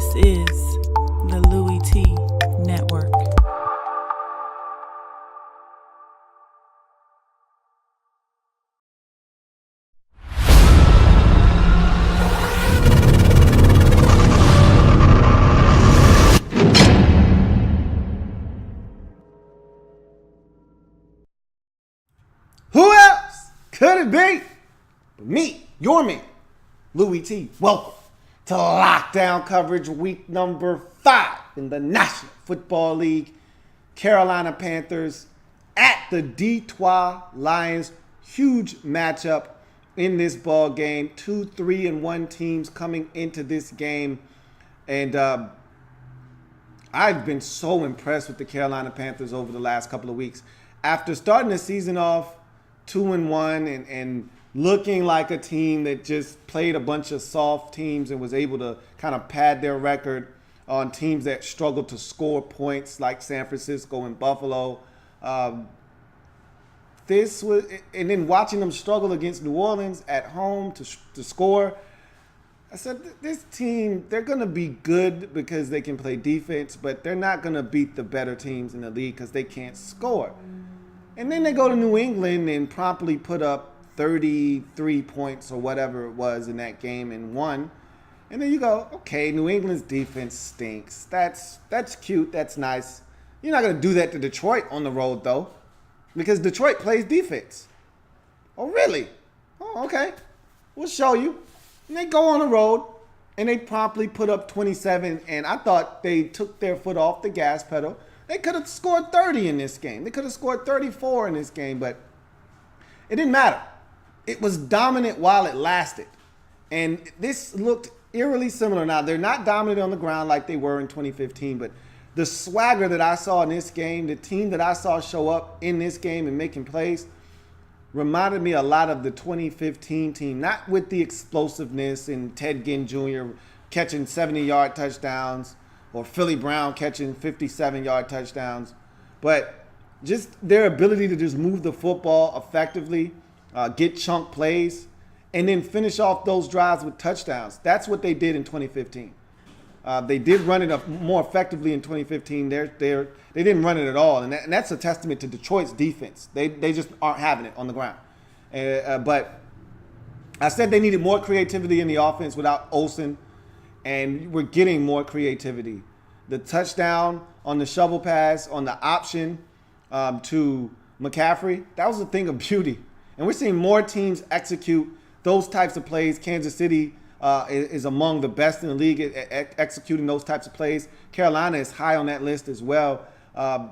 This is the Louie T Network. Who else could it be but me, your man, Louie T? Welcome to lockdown coverage week number 5 in the National Football League. Carolina Panthers at the Detroit Lions. Huge matchup in this ball game. 2 3-1 teams coming into this game. And I've been so impressed with the Carolina Panthers over the last couple of weeks. After starting the season off 2-1 and looking like a team that just played a bunch of soft teams and was able to kind of pad their record on teams that struggled to score points like San Francisco and Buffalo. And then watching them struggle against New Orleans at home to score, I said, this team, they're going to be good because they can play defense, but they're not going to beat the better teams in the league because they can't score. And then they go to New England and promptly put up 33 points or whatever it was in that game and won. And then you go, okay, New England's defense stinks. That's cute. That's nice. You're not going to do that to Detroit on the road, though, because Detroit plays defense. Oh, really? Oh, okay. We'll show you. And they go on the road, and they promptly put up 27, and I thought they took their foot off the gas pedal. They could have scored 30 in this game. They could have scored 34 in this game, but it didn't matter. It was dominant while it lasted. And this looked eerily similar. Now, they're not dominant on the ground like they were in 2015, but the swagger that I saw in this game, the team that I saw show up in this game and making plays, reminded me a lot of the 2015 team, not with the explosiveness and Ted Ginn Jr. catching 70-yard touchdowns or Philly Brown catching 57-yard touchdowns, but just their ability to just move the football effectively, get chunk plays, and then finish off those drives with touchdowns. That's what they did in 2015. They did run it more effectively in 2015. They didn't run it at all, and that's a testament to Detroit's defense. They just aren't having it on the ground. But I said they needed more creativity in the offense without Olsen, and we're getting more creativity. The touchdown on the shovel pass, on the option to McCaffrey, that was a thing of beauty. And we're seeing more teams execute those types of plays. Kansas City is among the best in the league at executing those types of plays. Carolina is high on that list as well. I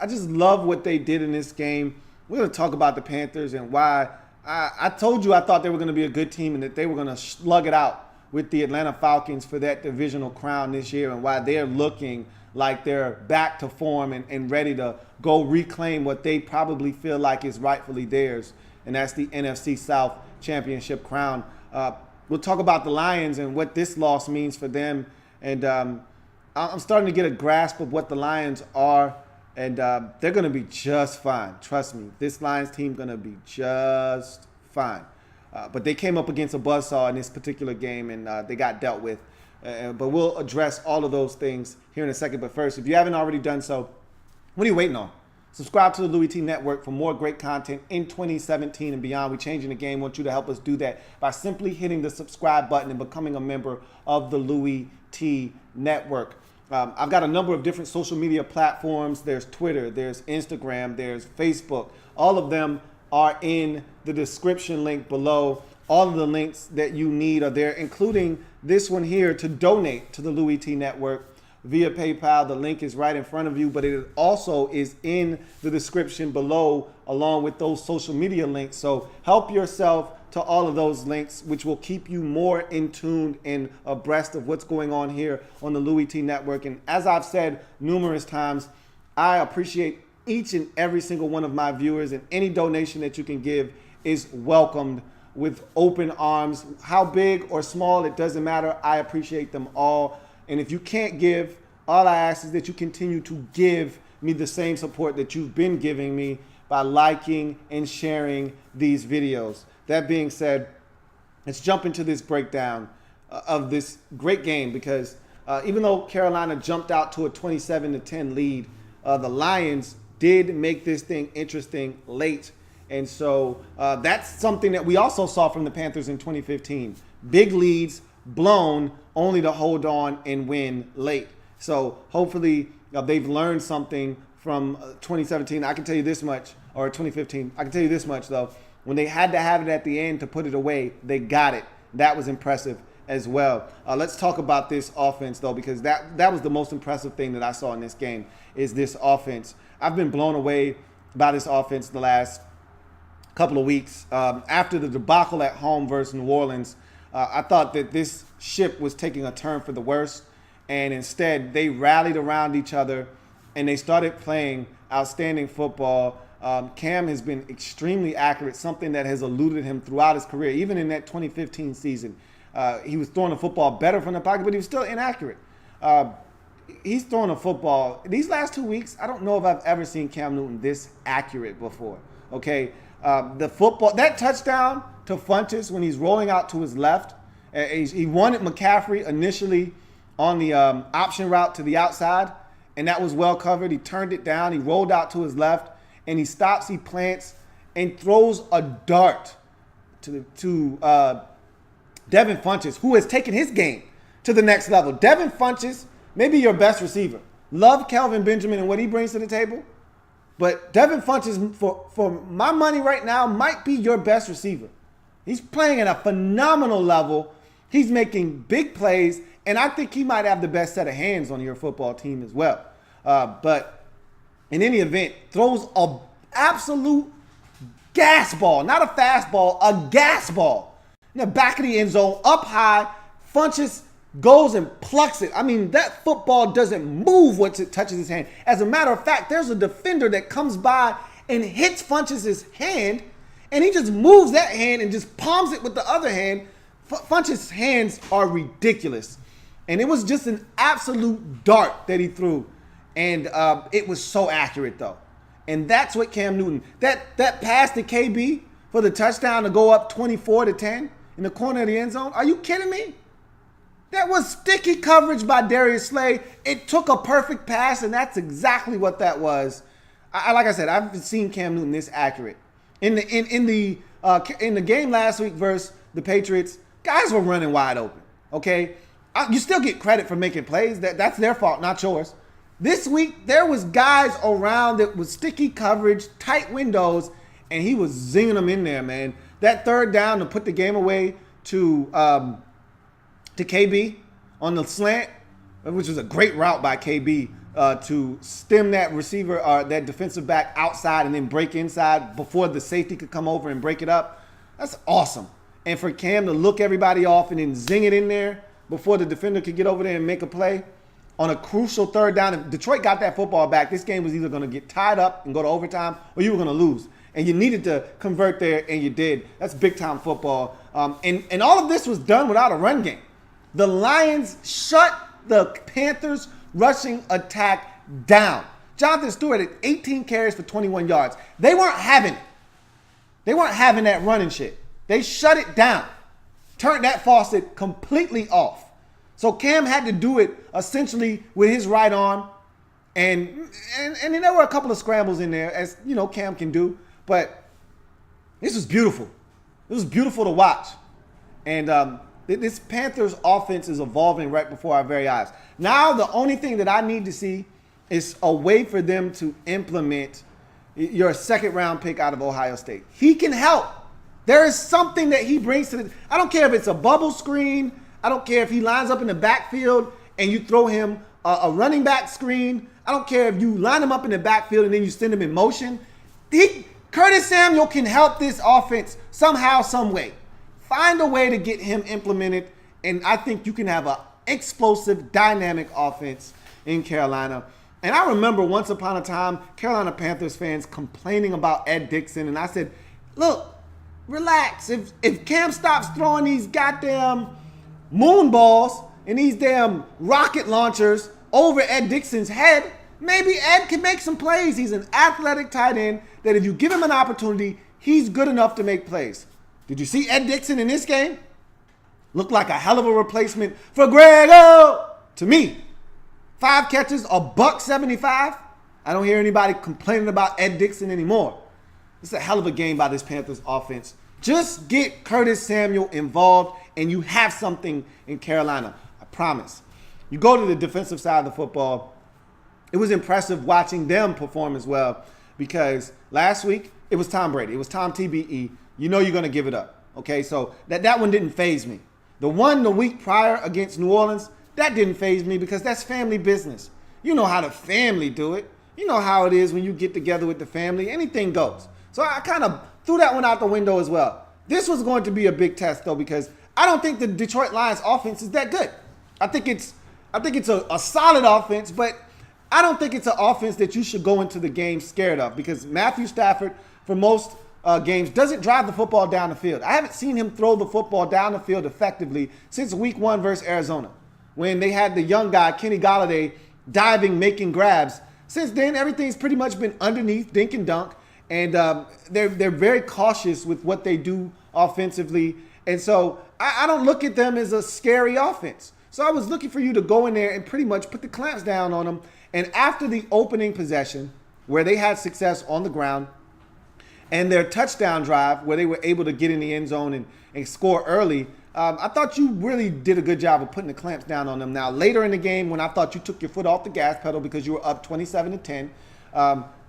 just love what they did in this game. We're going to talk about the Panthers and why. I told you I thought they were going to be a good team and that they were going to slug it out with the Atlanta Falcons for that divisional crown this year, and why they're looking like they're back to form and ready to go reclaim what they probably feel like is rightfully theirs, and that's the NFC South championship crown. We'll talk about the Lions and what this loss means for them, and I'm starting to get a grasp of what the Lions are, and they're going to be just fine. Trust me, this Lions team going to be just fine. But they came up against a buzzsaw in this particular game, and they got dealt with. But we'll address all of those things here in a second. But first, if you haven't already done so, what are you waiting on? Subscribe to the Louie T Network for more great content in 2017 and beyond. We're changing the game. I want you to help us do that by simply hitting the subscribe button and becoming a member of the Louie T Network. I've got a number of different social media platforms. There's Twitter, there's Instagram, there's Facebook. All of them are in the description link below. All of the links that you need are there, including this one here to donate to the Louie T Network via PayPal. The link is right in front of you, but it also is in the description below along with those social media links. So help yourself to all of those links, which will keep you more in tune and abreast of what's going on here on the Louie T Network. And as I've said numerous times, I appreciate each and every single one of my viewers, and any donation that you can give is welcomed with open arms. How big or small, it doesn't matter. I appreciate them all. And if you can't give, all I ask is that you continue to give me the same support that you've been giving me by liking and sharing these videos. That being said, let's jump into this breakdown of this great game, because Even though Carolina jumped out to a 27-10 lead, the Lions did make this thing interesting late. And so that's something that we also saw from the Panthers in 2015. Big leads blown only to hold on and win late. So hopefully they've learned something from 2017. I can tell you this much, or 2015. I can tell you this much, though. When they had to have it at the end to put it away, they got it. That was impressive as well. Let's talk about this offense, though, because that was the most impressive thing that I saw in this game is this offense. I've been blown away by this offense the last couple of weeks. After the debacle at home versus New Orleans, I thought that this ship was taking a turn for the worse, and instead they rallied around each other and they started playing outstanding football. Cam has been extremely accurate, something that has eluded him throughout his career. Even in that 2015 season, he was throwing the football better from the pocket, but he was still inaccurate. He's throwing a football. These last 2 weeks, I don't know if I've ever seen Cam Newton this accurate before. Okay, the football, that touchdown to Funchess when he's rolling out to his left, he wanted McCaffrey initially on the option route to the outside, and that was well covered. He turned it down. He rolled out to his left, and he stops, he plants, and throws a dart to Devin Funchess, who has taken his game to the next level. Devin Funchess, maybe your best receiver. Love Kelvin Benjamin and what he brings to the table, but Devin Funchess, for my money right now, might be your best receiver. He's playing at a phenomenal level. He's making big plays, and I think he might have the best set of hands on your football team as well. But in any event, throws a absolute gas ball, not a fastball, a gas ball in the back of the end zone, up high. Funchess goes and plucks it. I mean, that football doesn't move once it touches his hand. As a matter of fact, there's a defender that comes by and hits Funchess' hand, and he just moves that hand and just palms it with the other hand. Funchess' hands are ridiculous. And it was just an absolute dart that he threw. And it was so accurate, though. And that's what Cam Newton, that pass to KB for the touchdown to go up 24-10 in the corner of the end zone. Are you kidding me? That was sticky coverage by Darius Slay. It took a perfect pass, and that's exactly what that was. Like I said, I've seen Cam Newton this accurate. In the game last week versus the Patriots, guys were running wide open. Okay, you still get credit for making plays. That's their fault, not yours. This week there was guys around that was sticky coverage, tight windows, and he was zinging them in there, man. That third down to put the game away to KB on the slant, which was a great route by KB to stem that receiver, that defensive back outside and then break inside before the safety could come over and break it up. That's awesome. And for Cam to look everybody off and then zing it in there before the defender could get over there and make a play on a crucial third down. If Detroit got that football back, this game was either going to get tied up and go to overtime or you were going to lose. And you needed to convert there, and you did. That's big-time football. And all of this was done without a run game. The Lions shut the Panthers' rushing attack down. Jonathan Stewart had 18 carries for 21 yards. They weren't having it. They weren't having that running shit. They shut it down. Turned that faucet completely off. So Cam had to do it essentially with his right arm. And then there were a couple of scrambles in there, as you know Cam can do. But this was beautiful. It was beautiful to watch. And this Panthers offense is evolving right before our very eyes. Now the only thing that I need to see is a way for them to implement your second-round pick out of Ohio State. He can help. There is something that he brings to the – I don't care if it's a bubble screen. I don't care if he lines up in the backfield and you throw him a running back screen. I don't care if you line him up in the backfield and then you send him in motion. Curtis Samuel can help this offense somehow, some way. Find a way to get him implemented, and I think you can have an explosive, dynamic offense in Carolina. And I remember once upon a time, Carolina Panthers fans complaining about Ed Dickson, and I said, look, relax. If Cam stops throwing these goddamn moon balls and these damn rocket launchers over Ed Dickson's head, maybe Ed can make some plays. He's an athletic tight end that if you give him an opportunity, he's good enough to make plays. Did you see Ed Dickson in this game? Looked like a hell of a replacement for Grego. to me, 5 catches, a $175. I don't hear anybody complaining about Ed Dixon anymore. It's a hell of a game by this Panthers offense. Just get Curtis Samuel involved, and you have something in Carolina. I promise. You go to the defensive side of the football. It was impressive watching them perform as well, because last week it was Tom Brady. It was Tom TBE. You know you're going to give it up. Okay, so that one didn't faze me. The one the week prior against New Orleans, that didn't faze me because that's family business. You know how the family do it. You know how it is when you get together with the family. Anything goes. So I kind of threw that one out the window as well. This was going to be a big test, though, because I don't think the Detroit Lions offense is that good. I think it's a solid offense, but I don't think it's an offense that you should go into the game scared of, because Matthew Stafford, for most games, doesn't drive the football down the field. I haven't seen him throw the football down the field effectively since week 1 versus Arizona, when they had the young guy, Kenny Golladay, diving, making grabs. Since then, everything's pretty much been underneath, dink and dunk, and they're very cautious with what they do offensively. And so I don't look at them as a scary offense. So I was looking for you to go in there and pretty much put the clamps down on them. And after the opening possession, where they had success on the ground, and their touchdown drive, where they were able to get in the end zone and score early, I thought you really did a good job of putting the clamps down on them. Now, later in the game, when I thought you took your foot off the gas pedal because you were up 27-10,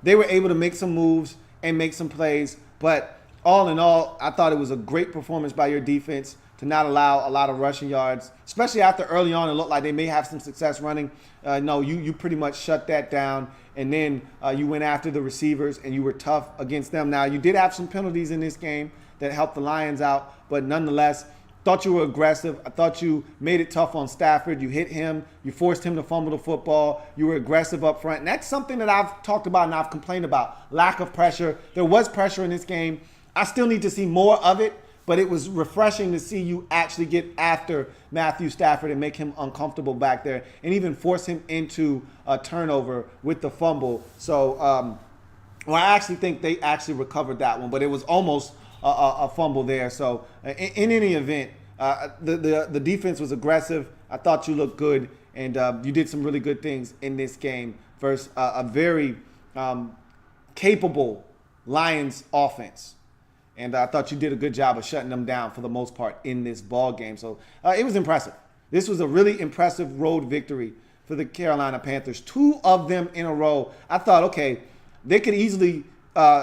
they were able to make some moves and make some plays. But all in all, I thought it was a great performance by your defense to not allow a lot of rushing yards, especially after early on it looked like they may have some success running. No, you pretty much shut that down, and then you went after the receivers and you were tough against them. Now, you did have some penalties in this game that helped the Lions out, but nonetheless, thought you were aggressive. I thought you made it tough on Stafford. You hit him. You forced him to fumble the football. You were aggressive up front. And that's something that I've talked about and I've complained about. Lack of pressure. There was pressure in this game. I still need to see more of it, but it was refreshing to see you actually get after Matthew Stafford and make him uncomfortable back there and even force him into a turnover with the fumble. So, I actually think they actually recovered that one, but it was almost a fumble there. So in any event, the defense was aggressive. I thought you looked good, and you did some really good things in this game versus a very capable Lions offense. And I thought you did a good job of shutting them down for the most part in this ball game. So it was impressive. This was a really impressive road victory for the Carolina Panthers. 2 of them in a row. I thought, okay, they could easily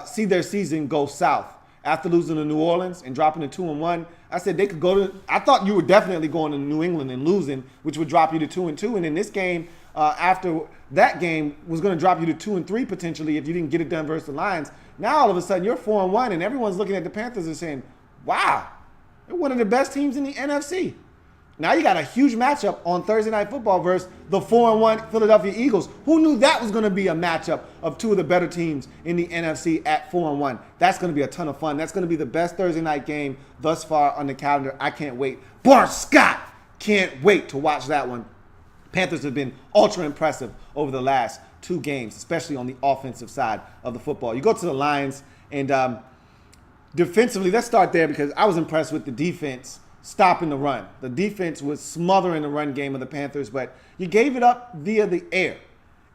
see their season go south after losing to New Orleans and dropping to 2-1. I said they could go to. I thought you were definitely going to New England and losing, which would drop you to 2-2. And in this game, after that game, was going to drop you to 2-3 potentially if you didn't get it done versus the Lions. Now all of a sudden you're 4-1, and everyone's looking at the Panthers and saying, "Wow, they're one of the best teams in the NFC." Now you got a huge matchup on Thursday Night Football versus the 4-1 Philadelphia Eagles. Who knew that was going to be a matchup of 2 of the better teams in the NFC at 4-1? That's going to be a ton of fun. That's going to be the best Thursday night game thus far on the calendar. I can't wait. Bart Scott can't wait to watch that one. Panthers have been ultra impressive over the last 2 games, especially on the offensive side of the football. You go to the Lions, and defensively, let's start there because I was impressed with the defense stopping the run. The defense was smothering the run game of the Panthers, but you gave it up via the air,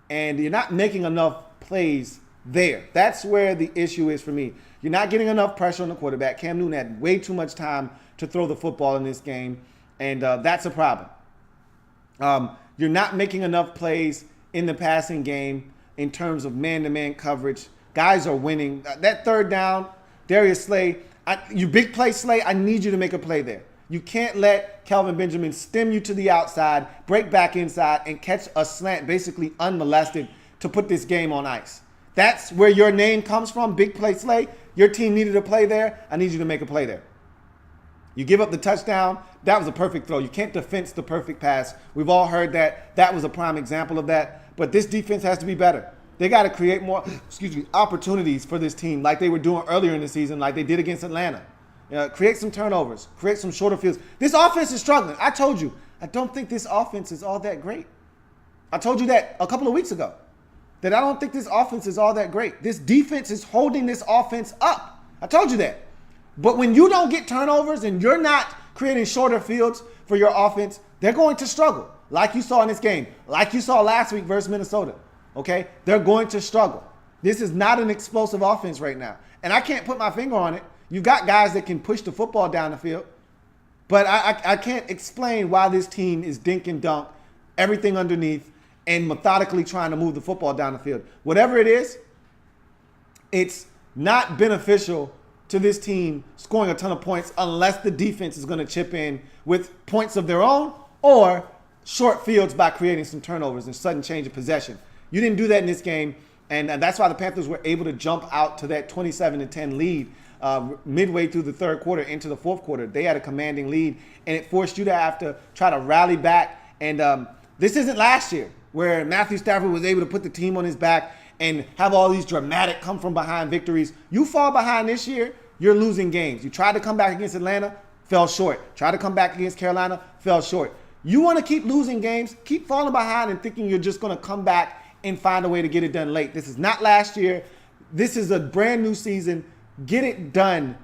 and you're not making enough plays there. That's where the issue is for me. You're not getting enough pressure on the quarterback. Cam Newton had way too much time to throw the football in this game, and that's a problem. You're not making enough plays in the passing game in terms of man-to-man coverage. Guys are winning. That third down, Darius Slay, you big play Slay, I need you to make a play there. You can't let Kelvin Benjamin stem you to the outside, break back inside, and catch a slant basically unmolested to put this game on ice. That's where your name comes from, big play Slay. Your team needed a play there. I need you to make a play there. You give up the touchdown. That was a perfect throw. You can't defense the perfect pass. We've all heard that. That was a prime example of that. But this defense has to be better. They got to create more, opportunities for this team like they were doing earlier in the season, like they did against Atlanta. Create some turnovers. Create some shorter fields. This offense is struggling. I told you, I don't think this offense is all that great. I told you that a couple of weeks ago, that I don't think this offense is all that great. This defense is holding this offense up. I told you that. But when you don't get turnovers and you're not creating shorter fields for your offense, they're going to struggle. like you saw in this game, like you saw last week versus Minnesota. Okay? They're going to struggle. This is not an explosive offense right now. And I can't put my finger on it. You've got guys that can push the football down the field. But I can't explain why this team is dink and dunk, everything underneath, and methodically trying to move the football down the field. Whatever it is, it's not beneficial to this team scoring a ton of points unless the defense is going to chip in with points of their own or short fields by creating some turnovers and sudden change of possession. You didn't do that in this game, and that's why the Panthers were able to jump out to that 27-10 lead midway through the third quarter into the fourth quarter. They had a commanding lead, and it forced you to have to try to rally back. And this isn't last year where Matthew Stafford was able to put the team on his back and have all these dramatic come-from-behind victories. You fall behind this year, you're losing games. You tried to come back against Atlanta, fell short. Tried to come back against Carolina, fell short. You want to keep losing games, keep falling behind and thinking you're just going to come back and find a way to get it done late. This is not last year. This is a brand new season. Get it done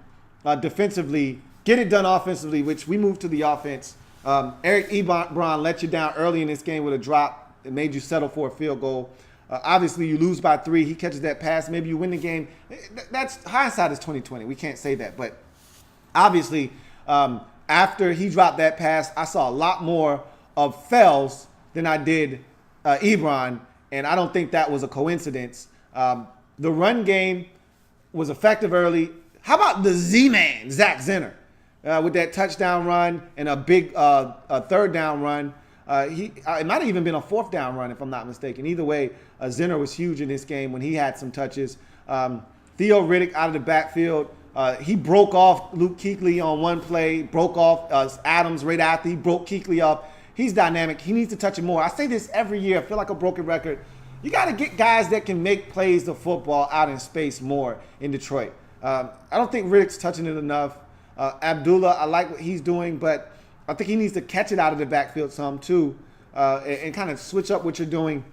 defensively. Get it done offensively, which we moved to the offense. Eric Ebron let you down early in this game with a drop. It made you settle for a field goal. Obviously, you lose by 3. He catches that pass. Maybe you win the game. That's hindsight is 2020. We can't say that. But obviously, after he dropped that pass, I saw a lot more of Fells than I did Ebron, and I don't think that was a coincidence. The run game was effective early. How about the Z-Man, Zach Zenner, with that touchdown run and a big third down run? It might have even been a fourth down run, if I'm not mistaken. Either way, Zenner was huge in this game when he had some touches. Theo Riddick out of the backfield. He broke off Luke Kuechly on one play, broke off Adams right after he broke Kuechly up. He's dynamic. He needs to touch it more. I say this every year. I feel like a broken record. You got to get guys that can make plays of football out in space more in Detroit. I don't think Riddick's touching it enough. Abdullah, I like what he's doing, but I think he needs to catch it out of the backfield some too, and kind of switch up what you're doing.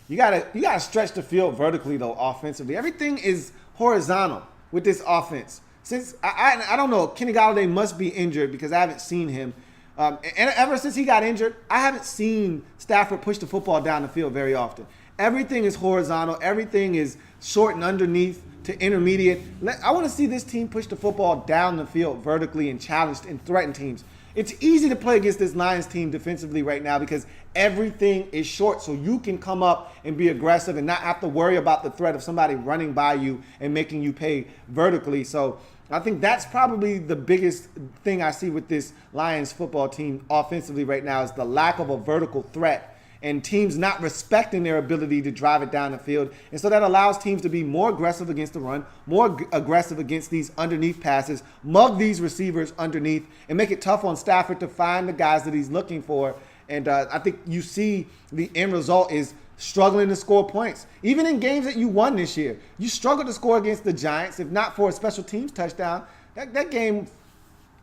You gotta stretch the field vertically though, offensively. Everything is horizontal with this offense. Since I don't know, Kenny Golladay must be injured because I haven't seen him. And ever since he got injured, I haven't seen Stafford push the football down the field very often. Everything is horizontal. Everything is short and underneath to intermediate. I want to see this team push the football down the field vertically and challenge and threaten teams. It's easy to play against this Lions team defensively right now because everything is short, so you can come up and be aggressive and not have to worry about the threat of somebody running by you and making you pay vertically. So I think that's probably the biggest thing I see with this Lions football team offensively right now is the lack of a vertical threat and teams not respecting their ability to drive it down the field. And so that allows teams to be more aggressive against the run, more aggressive against these underneath passes, mug these receivers underneath, and make it tough on Stafford to find the guys that he's looking for. And I think you see the end result is struggling to score points. Even in games that you won this year, you struggled to score against the Giants. If not for a special teams touchdown, that game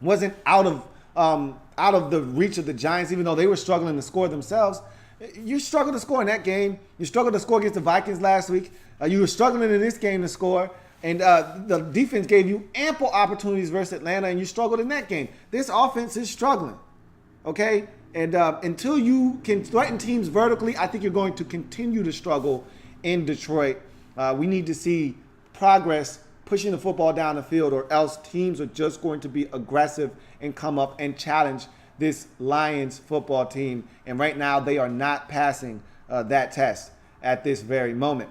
wasn't out of the reach of the Giants, even though they were struggling to score themselves. You struggled to score in that game. You struggled to score against the Vikings last week. You were struggling in this game to score. And the defense gave you ample opportunities versus Atlanta, and you struggled in that game. This offense is struggling, okay? And until you can threaten teams vertically, I think you're going to continue to struggle in Detroit. We need to see progress pushing the football down the field, or else teams are just going to be aggressive and come up and challenge this Lions football team. And right now, they are not passing that test at this very moment.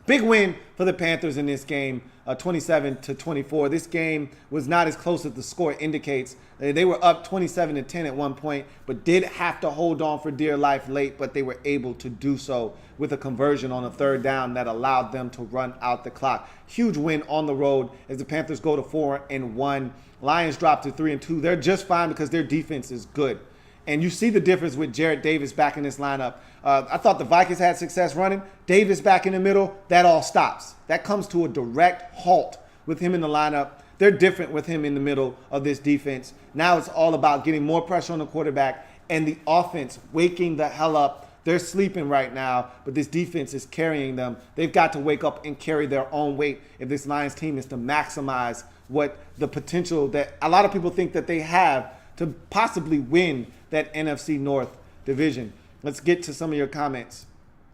Big win for the Panthers in this game, 27-24. This game was not as close as the score indicates. They were up 27-10 at one point, but did have to hold on for dear life late, but they were able to do so with a conversion on a third down that allowed them to run out the clock. Huge win on the road as the Panthers go to 4-1. Lions drop to 3-2. They're just fine because their defense is good. And you see the difference with Jarrett Davis back in this lineup. I thought the Vikings had success running. Davis back in the middle, that all stops. That comes to a direct halt with him in the lineup. They're different with him in the middle of this defense. Now it's all about getting more pressure on the quarterback and the offense waking the hell up. They're sleeping right now, but this defense is carrying them. They've got to wake up and carry their own weight if this Lions team is to maximize what the potential that a lot of people think that they have to possibly win that NFC North division. Let's get to some of your comments,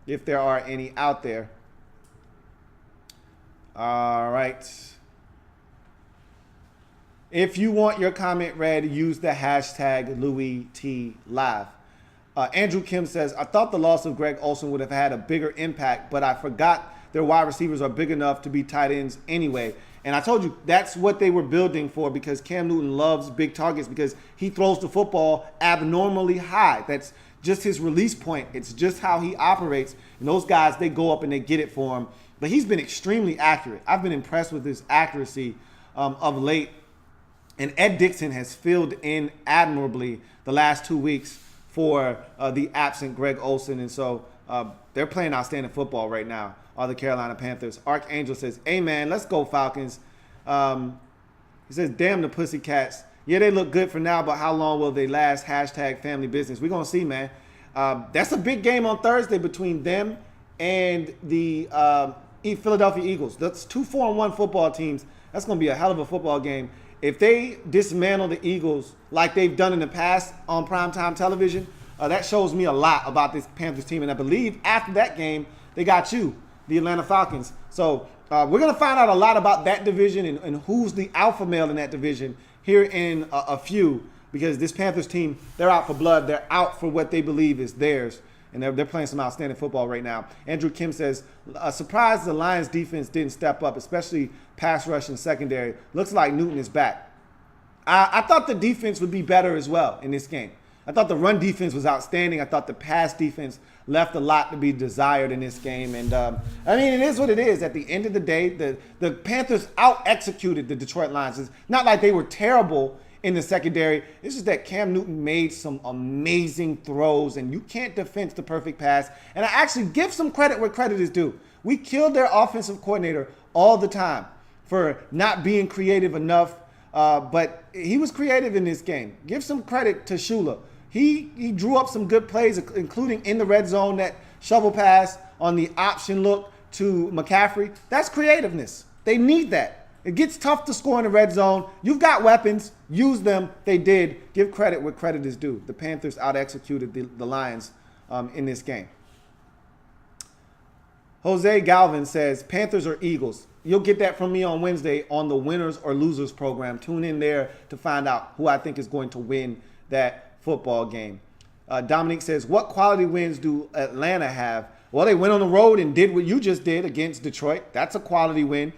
if there are any out there. All right. If you want your comment read, use the hashtag LouieTLive. Andrew Kim says, I thought the loss of Greg Olsen would have had a bigger impact, but I forgot their wide receivers are big enough to be tight ends anyway. And I told you that's what they were building for, because Cam Newton loves big targets because he throws the football abnormally high. That's just his release point. It's just how he operates. And those guys, they go up and they get it for him. But he's been extremely accurate. I've been impressed with his accuracy of late. And Ed Dixon has filled in admirably the last 2 weeks for the absent Greg Olsen. And so they're playing outstanding football right now, are the Carolina Panthers. Archangel says, hey, man, let's go Falcons. He says, damn the Pussycats. Yeah, they look good for now, but how long will they last? Hashtag family business. We're going to see, man. That's a big game on Thursday between them and the Philadelphia Eagles. That's 2 4-1 football teams. That's going to be a hell of a football game. If they dismantle the Eagles like they've done in the past on primetime television, that shows me a lot about this Panthers team. And I believe after that game, they got you, the Atlanta Falcons. So we're going to find out a lot about that division and who's the alpha male in that division here in a few, because this Panthers team, they're out for blood. They're out for what they believe is theirs. And they're playing some outstanding football right now. Andrew Kim says, surprised the Lions defense didn't step up, especially pass rush and secondary. Looks like Newton is back. I thought the defense would be better as well in this game. I thought the run defense was outstanding. I thought the pass defense left a lot to be desired in this game. And, I mean, it is what it is. At the end of the day, the Panthers out-executed the Detroit Lions. It's not like they were terrible in the secondary. It's just that Cam Newton made some amazing throws, and you can't defend the perfect pass. And I actually give some credit where credit is due. We killed their offensive coordinator all the time for not being creative enough, but he was creative in this game. Give some credit to Shula. He drew up some good plays, including in the red zone, that shovel pass on the option look to McCaffrey. That's creativeness. They need that. It gets tough to score in the red zone. You've got weapons. Use them. They did. Give credit where credit is due. The Panthers out-executed the Lions in this game. Jose Galvin says, Panthers or Eagles? You'll get that from me on Wednesday on the Winners or Losers program. Tune in there to find out who I think is going to win that football game. Dominique says, what quality wins do Atlanta have? Well, they went on the road and did what you just did against Detroit. That's a quality win.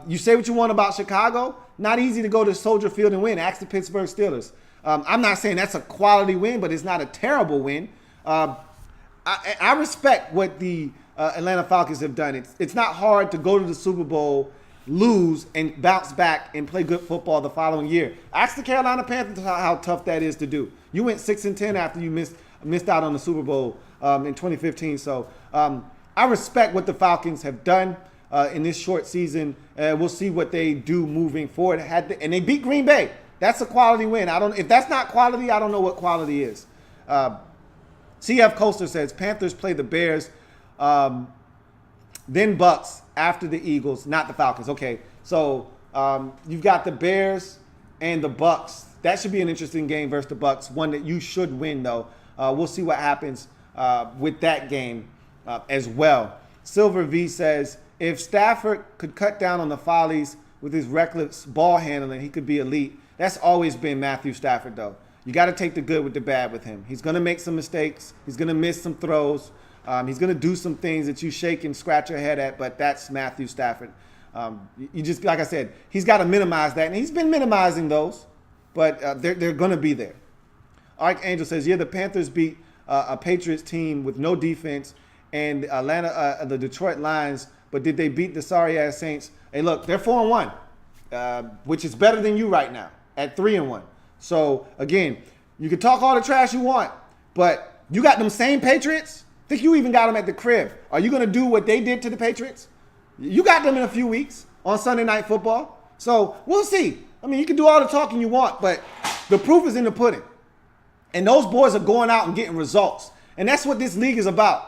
You say what you want about Chicago. Not easy to go to Soldier Field and win. Ask the Pittsburgh Steelers. I'm not saying that's a quality win, but it's not a terrible win. I respect what the Atlanta Falcons have done. It's not hard to go to the Super Bowl, lose, and bounce back and play good football the following year. Ask the Carolina Panthers how tough that is to do. You went 6-10 after you missed out on the Super Bowl in 2015. So I respect what the Falcons have done in this short season. We'll see what they do moving forward. And they beat Green Bay. That's a quality win. If that's not quality, I don't know what quality is. CF Coaster says Panthers play the Bears, then Bucks after the Eagles, not the Falcons. Okay, so you've got the Bears and the Bucks. That should be an interesting game versus the Bucks. One that you should win, though. We'll see what happens with that game as well. Silver V says, if Stafford could cut down on the follies with his reckless ball handling, he could be elite. That's always been Matthew Stafford, though. You got to take the good with the bad with him. He's going to make some mistakes. He's going to miss some throws. He's going to do some things that you shake and scratch your head at, but that's Matthew Stafford. You just, like I said, he's got to minimize that, and he's been minimizing those, but they're going to be there. Archangel says, yeah, the Panthers beat a Patriots team with no defense, and the Detroit Lions, but did they beat the sorry-ass Saints? Hey, look, they're 4-1, which is better than you right now at 3-1. So, again, you can talk all the trash you want, but you got them same Patriots? I think you even got them at the crib. Are you going to do what they did to the Patriots? You got them in a few weeks on Sunday Night Football. So, we'll see. I mean, you can do all the talking you want, but the proof is in the pudding. And those boys are going out and getting results. And that's what this league is about.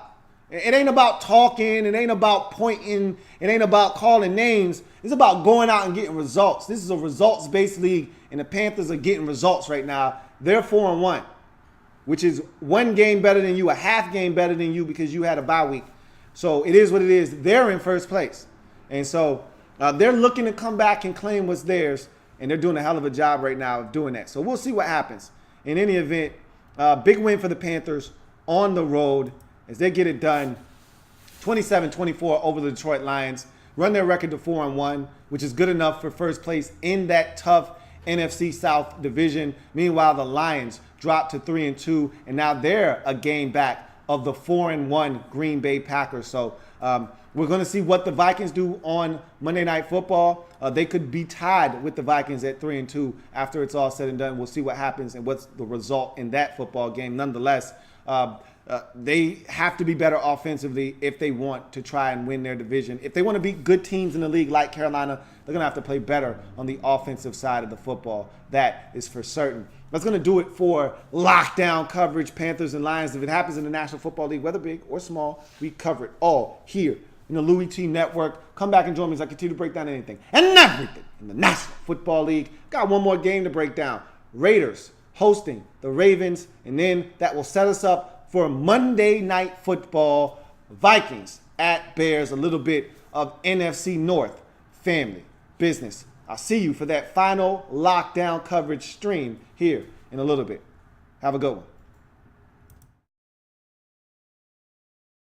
It ain't about talking. It ain't about pointing. It ain't about calling names. It's about going out and getting results. This is a results-based league, and the Panthers are getting results right now. They're 4-1. which is one game better than you, a half game better than you because you had a bye week. So it is what it is. They're in first place. And so they're looking to come back and claim what's theirs, and they're doing a hell of a job right now of doing that. So we'll see what happens. In any event, big win for the Panthers on the road as they get it done 27-24 over the Detroit Lions. Run their record to 4-1, which is good enough for first place in that tough NFC South division. Meanwhile, the Lions dropped to 3-2, and now they're a game back of the 4-1 Green Bay Packers. So we're going to see what the Vikings do on Monday Night Football. They could be tied with the Vikings at 3-2 after it's all said and done. We'll see what happens and what's the result in that football game. Nonetheless, they have to be better offensively if they want to try and win their division. If they want to beat good teams in the league like Carolina, they're going to have to play better on the offensive side of the football. That is for certain. That's going to do it for lockdown coverage, Panthers and Lions. If it happens in the National Football League, whether big or small, we cover it all here in the Louie T Network. Come back and join me as I continue to break down anything and everything in the National Football League. Got one more game to break down. Raiders hosting the Ravens, and then that will set us up for Monday Night Football. Vikings at Bears, a little bit of NFC North family business. I'll see you for that final lockdown coverage stream here in a little bit. Have a good one.